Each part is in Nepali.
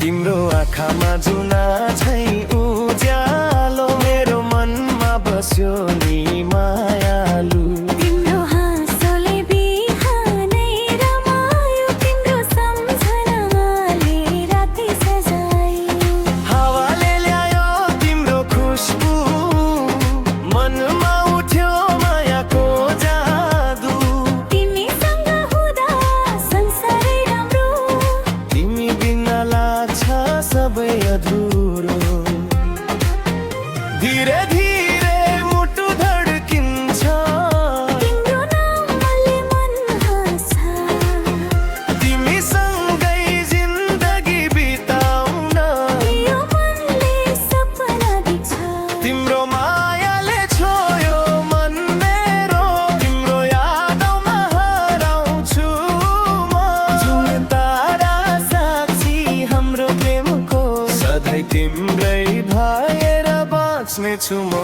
तिम्रो आँखामा जुना छै उज्यालो मेरो मनमा बस्यो नि मायालु तिम्रो हाँसोले बिहानै रमायो तिम्रो सम्झनाले राति सजायो हावाले ल्यायो तिम्रो खुस्बु मनमा उठ्यो मायाको जादु तिमीसँग हुँदा संसारै राम्रो तिमी बिना लाग्छ सबै अधुरो धीरे धीरे मुटु धड्किन्छ तिम्रो नामले मन हाँस्छ तिमीसँगै जिन्दगी बिताउन यो मनले सपना देख्छ तिम्रो मायाले छोयो मन मेरो तिम्रो यादमा हराउँछु म जुन तारा साक्षी हाम्रो प्रेमको सधैँ तिम्रै भएर बाँच्नेछु म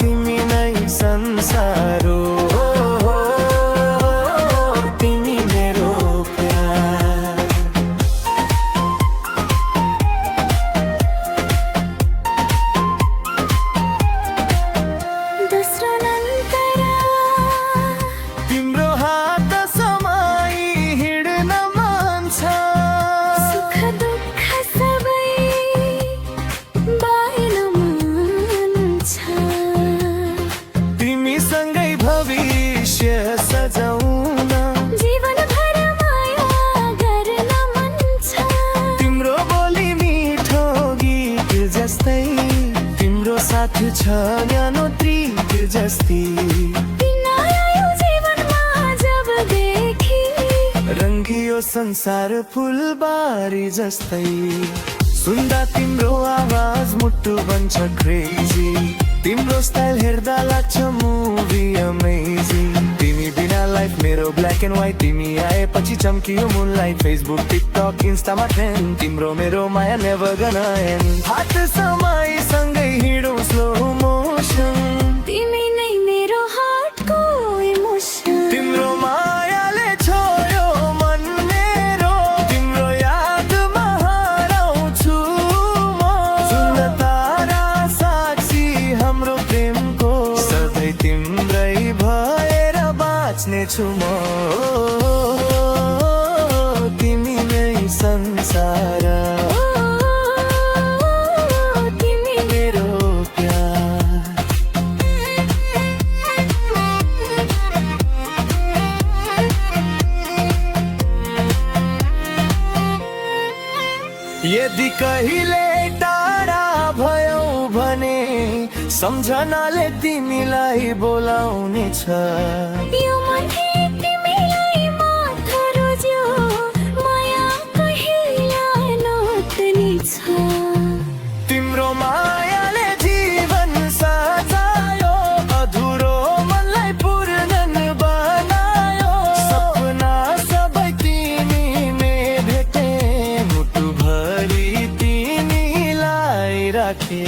तिमी नै संसार हो तिमी मेरो प्यार दोस्रो नन्तरा तिम्रो हात समाई हिँड्न मन छ सुख दुःख सबै बाँड्न मन छ तिमीसँगै भविष्य सजाउन जीवनभर माया गर्न मन छ तिम्रो बोली मिठो गीत जस्तै तिम्रो साथ छ न्यानो त्रिक जस्तै बिना आयो जीवनमा जबदेखि रङ्गियो संसार फुलबारी जस्तै सुन्दा तिम्रो आवाज मुटु बन्छ क्रेजी तिम्रो स्टाइल हेर्दा लाग्छ मुभी अमेजिङ तिमी बिना लाइफ मेरो ब्ल्याक एन्ड व्हाइट तिमी आएपछि चम्कियो मुनलाइट फेसबुक टिकटक इन्स्टामा ट्रेन्ड तिम्रो मेरो माया नेभर गना एन्ड हात समाई सँगै हिँडौँ स्लो मोसन तिमी नै मेरो हार्टको इमोसन तिम्रो मायाले छोयो मन मेरो तिम्रो यादमा हराउँछु म जुन तारा साक्षी हाम्रो प्रेमको सधैँ तिम्रै भएर बाँच्नेछु म तिमी नै संसार तिमी मेरो प्यार यदि कहिले टाढा भयौ भने सम्झनाले तिमीलाई बोलाउने छ यो मनले तिमीलाई मात्र रोज्यो माया कहिल्यै नहुने छ तिम्रो मायाले जीवन सजायो अधुरो मनलाई पूर्ण बनायो सपना सबै तिमीले भेटे मुटुभरि तिमीलाई राखे